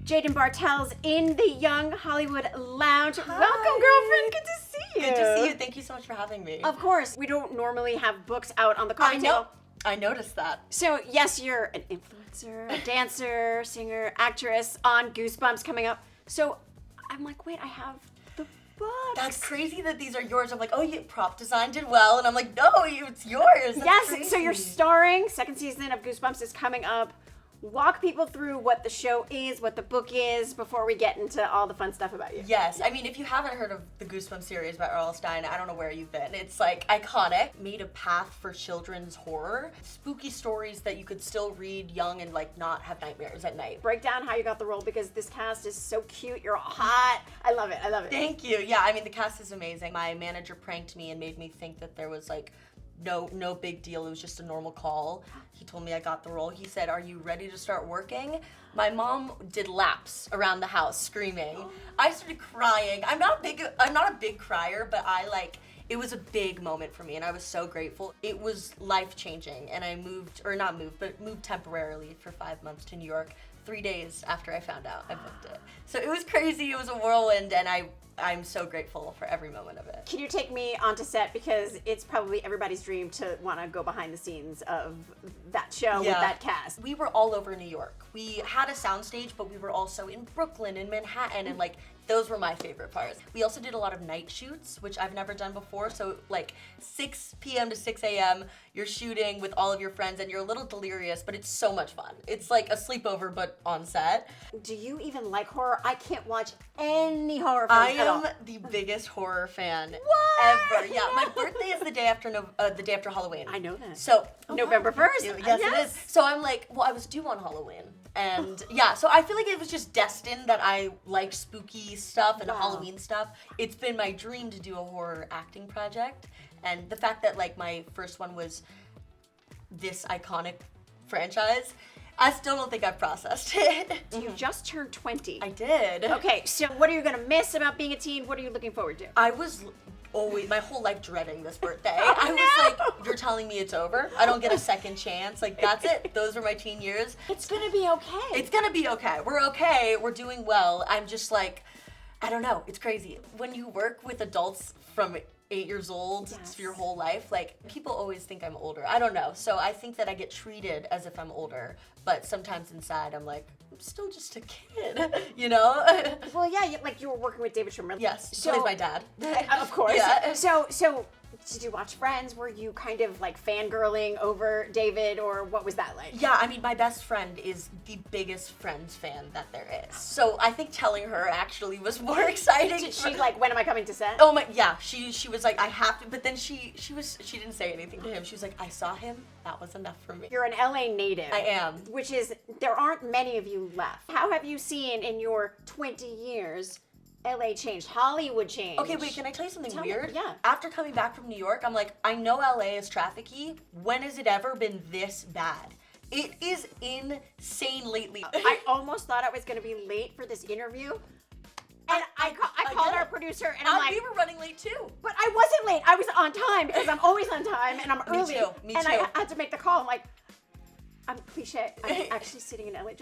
Jayden Bartels in the Young Hollywood Lounge. Hi. Welcome, girlfriend. Good to see you. Good to see you. Thank you so much for having me. Of course, we don't normally have books out on the coffee table. I noticed that. So, yes, you're an influencer, a dancer, singer, actress on Goosebumps coming up. So, I'm like, wait, I have the books. That's crazy that these are yours. I'm like, oh, you prop design did well. And I'm like, no, it's yours. That's yes, crazy. So you're starring. Second season of Goosebumps is coming up. Walk people through what the show is, what the book is, before we get into all the fun stuff about you. Yes, I mean, if you haven't heard of the Goosebumps series by R.L. Stine, I don't know where you've been. It's like iconic, made a path for children's horror, spooky stories that you could still read young and like not have nightmares at night. Break down how you got the role because this cast is so cute. You're all hot. I love it. I love it. Thank you. Yeah, I mean, the cast is amazing. My manager pranked me and made me think that there was like no big deal. It was just a normal call. He told me I got the role. He said, "Are you ready to start working?" My mom did laps around the house screaming. I started crying. I'm not a big crier, but it was a big moment for me and I was so grateful. It was life-changing and I moved temporarily for 5 months to New York 3 days after I found out I booked it. So it was crazy, it was a whirlwind, and I'm so grateful for every moment of it. Can you take me onto set, because it's probably everybody's dream to want to go behind the scenes of that show with that cast. We were all over New York. We had a soundstage, but we were also in Brooklyn and Manhattan, and those were my favorite parts. We also did a lot of night shoots, which I've never done before. So 6 p.m. to 6 a.m., you're shooting with all of your friends and you're a little delirious, but it's so much fun. It's like a sleepover, but on set. Do you even like horror? I can't watch any horror films at all. I am the biggest horror fan What? ever. Yeah, my birthday is the day after Halloween. I know that. So November 1st. Yes, it is. So I'm like, well, I was due on Halloween. And yeah, so I feel like it was just destined that I like spooky stuff and Halloween stuff. It's been my dream to do a horror acting project. And the fact that my first one was this iconic franchise, I still don't think I've processed it. You just turned 20. I did. Okay, so what are you going to miss about being a teen? What are you looking forward to? I was always, my whole life, dreading this birthday. I was like, you're telling me it's over? I don't get a second chance? That's it? Those were my teen years? It's going to be okay. It's going to be okay. We're okay. We're doing well. I'm just I don't know. It's crazy. When you work with adults from 8 years old for your whole life, people always think I'm older. I don't know. So I think that I get treated as if I'm older, but sometimes inside I'm like, I'm still just a kid, you know? Well, yeah, you were working with David Schwimmer. Yes, so plays my dad. Of course. Yeah. So did you watch Friends? Were you kind of fangirling over David, or what was that like? Yeah, I mean, my best friend is the biggest Friends fan that there is. So I think telling her actually was more exciting. Did she when am I coming to set? Oh my, yeah. She was like, I have to, but then she didn't say anything to him. She was like, I saw him. That was enough for me. You're an LA native. I am. Which is, there aren't many of you left. How have you seen in your 20 years LA changed, Hollywood changed? Okay, wait, can I tell you something weird? Yeah. After coming back from New York, I'm like, I know LA is trafficky. When has it ever been this bad? It is insane lately. I almost thought I was going to be late for this interview. And I called our producer and I'm like, we were running late too. But I wasn't late. I was on time because I'm always on time and I'm early. Me too. And I had to make the call. I'm like, I'm cliche. I'm actually sitting in LA,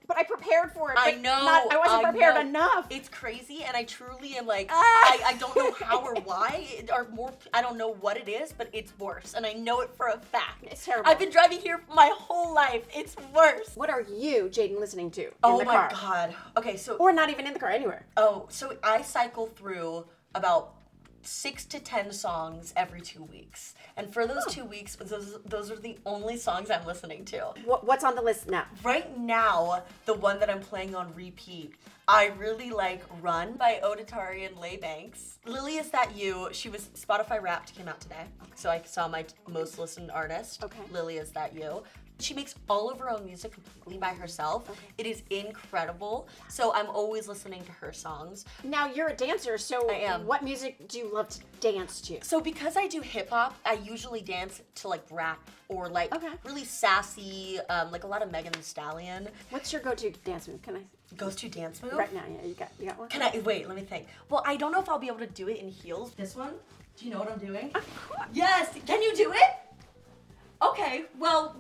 but I prepared for it. I But know. I wasn't prepared enough. It's crazy, and I truly am I don't know how or why, or more. I don't know what it is, but it's worse, and I know it for a fact. It's terrible. I've been driving here my whole life. It's worse. What are you, Jayden, listening to in Oh the my car? God. Okay, so Or not even in the car, anywhere. Oh, so I cycle through about 6 to 10 songs every 2 weeks. And for those 2 weeks, those are the only songs I'm listening to. What's on the list now? Right now, the one that I'm playing on repeat, I really like Run by Odetari and Leigh Banks. Lily, Is That You? She was, Spotify Wrapped came out today. So I saw my most listened artist, Lily, Is That You? She makes all of her own music completely by herself. It is incredible. So I'm always listening to her songs. Now, you're a dancer, so I am. What music do you love to dance to? So because I do hip hop, I usually dance to rap or really sassy, a lot of Megan Thee Stallion. What's your go-to dance move? Can I? Goes to dance move? Right now, yeah, you got one? Can I, wait, let me think. Well, I don't know if I'll be able to do it in heels. This one? Do you know what I'm doing? Of course. Yes, can you do it? Okay, well,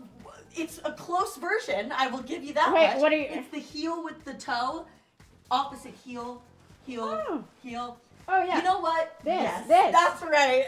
it's a close version. I will give you that Wait, much. what are you? It's the heel with the toe, opposite heel, heel. Oh yeah. You know what? This. That's right.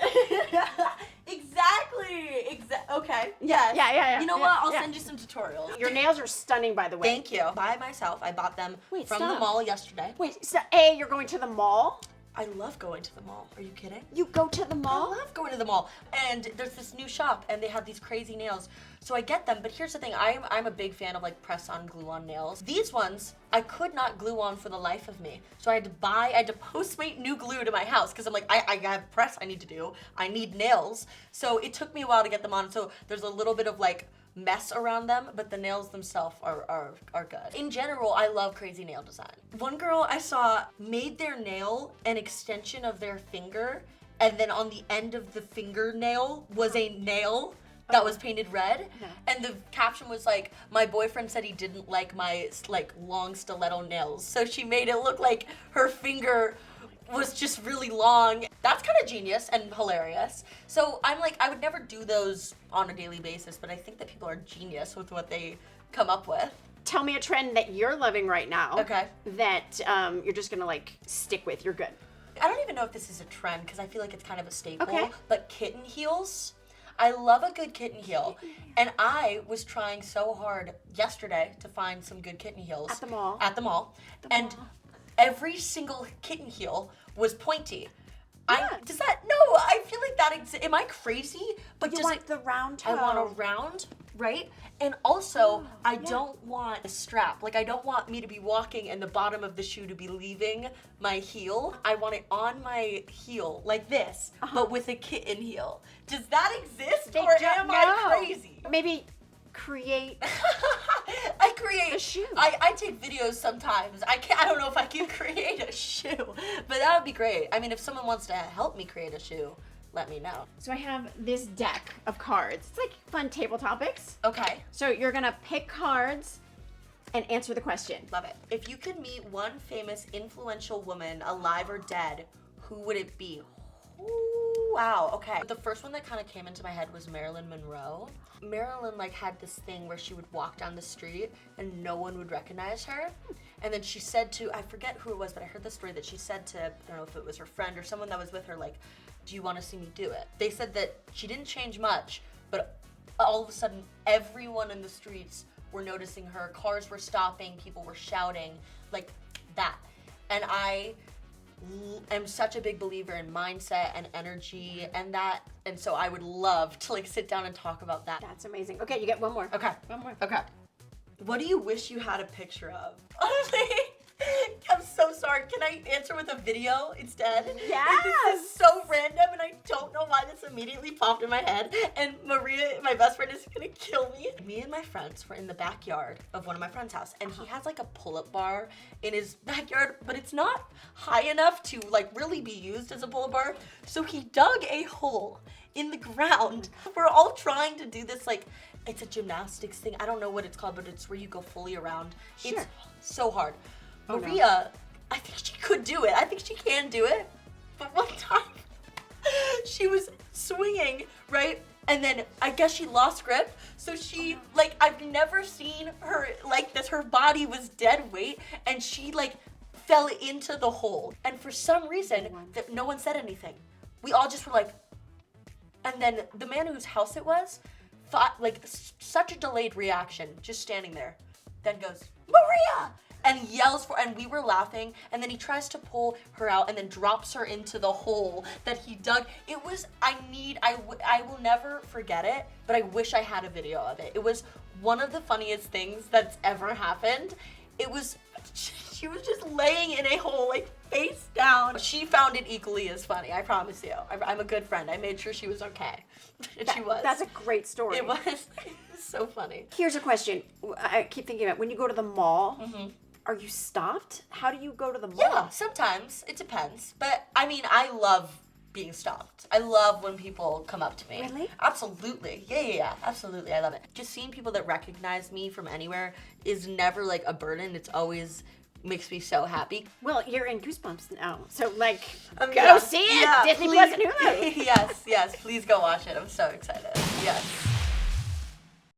Exactly. Okay. Yes. Yeah. You know what? I'll send you some tutorials. Your nails are stunning, by the way. Thank you. By myself. I bought them from stop. the mall yesterday. Wait, so you're going to the mall? I love going to the mall. Are you kidding? You go to the I mall? love going to the mall. And there's this new shop and they have these crazy nails. So I get them, but here's the thing. I'm a big fan of like press-on, glue-on nails. These ones, I could not glue on for the life of me. So I had to Postmate new glue to my house because I'm like, I have press I need to do. I need nails. So it took me a while to get them on. So there's a little bit of like mess around them, but the nails themselves are good. In general, I love crazy nail design. One girl I saw made their nail an extension of their finger, and then on the end of the fingernail was a nail that was painted red. And the caption was like, my boyfriend said he didn't like my like long stiletto nails, so she made it look like her finger was just really long. That's kind of genius and hilarious. So I'm like, I would never do those on a daily basis, but I think that people are genius with what they come up with. Tell me a trend that you're loving right now. Okay. That you're just gonna like stick with. You're good. I don't even know if this is a trend because I feel like it's kind of a staple. Okay. But kitten heels. I love a good kitten heel. And I was trying so hard yesterday to find some good kitten heels. At the mall. And every single kitten heel was pointy. Yeah. I feel like that am I crazy? But You want the round toe. I want a round, right? And also, I don't want a strap. Like, I don't want me to be walking and the bottom of the shoe to be leaving my heel. I want it on my heel, like this, but with a kitten heel. Does that exist, or am I crazy? Maybe create I create a shoe. I take videos sometimes. I don't know if I can create a shoe, but that would be great. I mean, if someone wants to help me create a shoe, let me know. So I have this deck of cards. It's like fun table topics. Okay. So you're gonna pick cards and answer the question. Love it. If you could meet one famous influential woman, alive or dead, who would it be? Ooh, wow, okay. The first one that kind of came into my head was Marilyn Monroe. Marilyn like had this thing where she would walk down the street and no one would recognize her. And then she said to, I forget who it was, but I heard the story that she said to, I don't know if it was her friend or someone that was with her, like, do you want to see me do it? They said that she didn't change much, but all of a sudden everyone in the streets were noticing her. Cars were stopping, people were shouting, like that. And I am such a big believer in mindset and energy and that, and so I would love to like sit down and talk about that. That's amazing. Okay, you get one more. Okay. One more. Okay. What do you wish you had a picture of? Honestly, I'm so sorry. Can I answer with a video instead? Yes. This is so random and I don't know why this immediately popped in my head. And Maria, my best friend, is gonna kill me. Me and my friends were in the backyard of one of my friend's house and he has like a pull-up bar in his backyard, but it's not high enough to like really be used as a pull-up bar. So he dug a hole in the ground. We're all trying to do this like, it's a gymnastics thing. I don't know what it's called, but it's where you go fully around. Sure. It's so hard. Oh, Maria, I think she could do it. I think she can do it. But one time, she was swinging, right? And then I guess she lost grip. So she, like, I've never seen her like this. Her body was dead weight. And she, like, fell into the hole. And for some reason, no one said anything. We all just were like, and then the man whose house it was, thought, like, such a delayed reaction, just standing there, then goes, Maria! And yells for, and we were laughing, and then he tries to pull her out and then drops her into the hole that he dug. It was, I will never forget it, but I wish I had a video of it. It was one of the funniest things that's ever happened. It was, she was just laying in a hole, like, face down. She found it equally as funny, I promise you. I'm a good friend. I made sure she was okay. And she was. That's a great story. It was so funny. Here's a question. I keep thinking about when you go to the mall, are you stopped? How do you go to the mall? Yeah, sometimes. It depends. But, I mean, I love being stopped. I love when people come up to me. Really? Absolutely. Yeah. Absolutely. I love it. Just seeing people that recognize me from anywhere is never, like, a burden. It's always makes me so happy. Well, you're in Goosebumps now, so like, go yeah. see it. Yeah, Disney please. Plus and Hulu. Yes. Please go watch it. I'm so excited. Yes.